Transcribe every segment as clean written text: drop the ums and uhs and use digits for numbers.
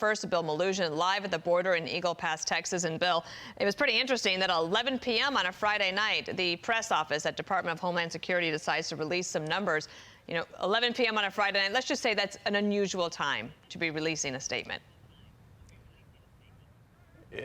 First, Bill Melugin live at the border in Eagle Pass, Texas. And Bill, it was pretty interesting that at 11 p.m. on a Friday night, the press office at Department of Homeland Security decides to release some numbers. 11 p.m. on a Friday night, let's just say that's an unusual time to be releasing a statement.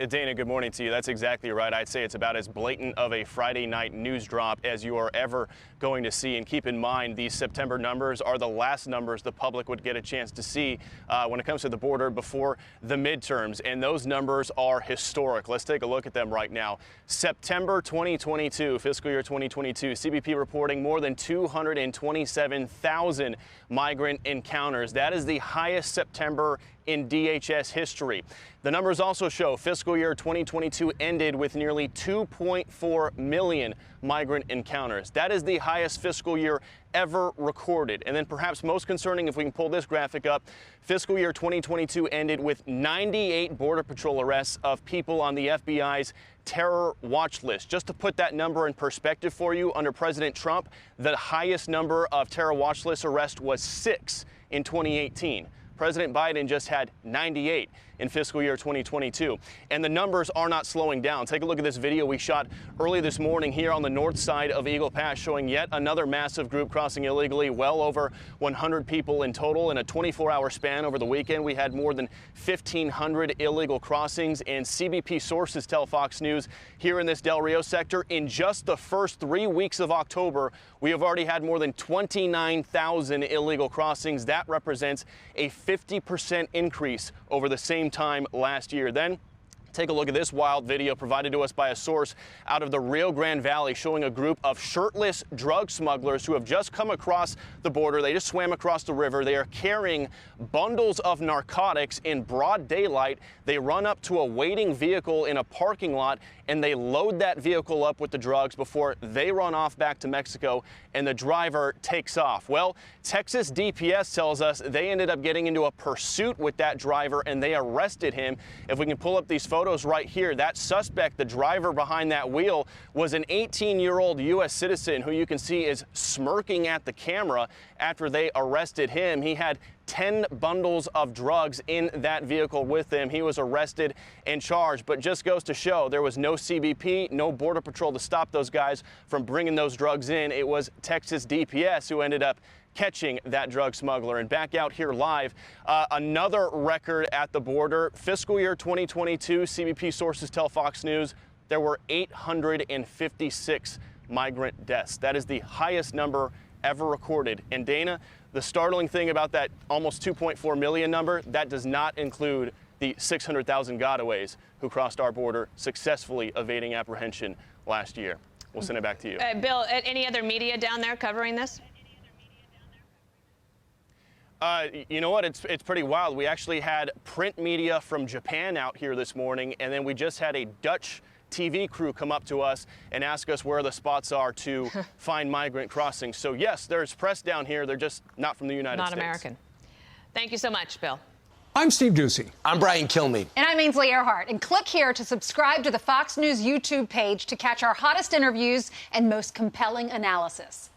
Dana, good morning to you. That's exactly right. I'd say it's about as blatant of a Friday night news drop as you are ever going to see. And keep in mind, these September numbers are the last numbers the public would get a chance to see when it comes to the border before the midterms. And those numbers are historic. Let's take a look at them right now. September 2022, fiscal year 2022, CBP reporting more than 227,000 migrant encounters. That is the highest September in DHS history. The numbers also show fiscal year 2022 ended with nearly 2.4 million migrant encounters. That is the highest fiscal year ever recorded. And then perhaps most concerning, if we can pull this graphic up, fiscal year 2022 ended with 98 Border Patrol arrests of people on the FBI's terror watch list. Just to put that number in perspective for you, under President Trump, the highest number of terror watch list arrests was 6 in 2018. President Biden just had 98 in fiscal year 2022. And the numbers are not slowing down. Take a look at this video we shot early this morning here on the north side of Eagle Pass, showing yet another massive group crossing illegally. Well over 100 people in total. In a 24-hour span over the weekend, we had more than 1,500 illegal crossings. And CBP sources tell Fox News here in this Del Rio sector, in just the first 3 weeks of October, we have already had more than 29,000 illegal crossings. That represents a 50% increase over the same time last year. Then take a look at this wild video provided to us by a source out of the Rio Grande Valley, showing a group of shirtless drug smugglers who have just come across the border. They just swam across the river. They are carrying bundles of narcotics in broad daylight. They run up to a waiting vehicle in a parking lot and they load that vehicle up with the drugs before they run off back to Mexico and the driver takes off. Well, Texas DPS tells us they ended up getting into a pursuit with that driver and they arrested him. If we can pull up these photos right here, that suspect, the driver behind that wheel, was an 18-year-old U.S. citizen who you can see is smirking at the camera after they arrested him. He had 10 bundles of drugs in that vehicle with him. He was arrested and charged, but just goes to show there was no CBP, no Border Patrol to stop those guys from bringing those drugs in. It was Texas DPS who ended up catching that drug smuggler. And back out here live, another record at the border. Fiscal year 2022, CBP sources tell Fox News there were 856 migrant deaths. That is the highest number ever recorded. And Dana, the startling thing about that almost 2.4 million number, that does not include the 600,000 gotaways who crossed our border successfully evading apprehension last year. We'll send it back to you. Bill, any other media down there covering this? You know what? It's pretty wild. We actually had print media from Japan out here this morning, and then we just had a Dutch TV crew come up to us and ask us where the spots are to find migrant crossings. So yes, there's press down here. They're just not from the United States. Not American. Thank you so much, Bill. I'm Steve Ducey. I'm Brian Kilmeade. And I'm Ainsley Earhart. And click here to subscribe to the Fox News YouTube page to catch our hottest interviews and most compelling analysis.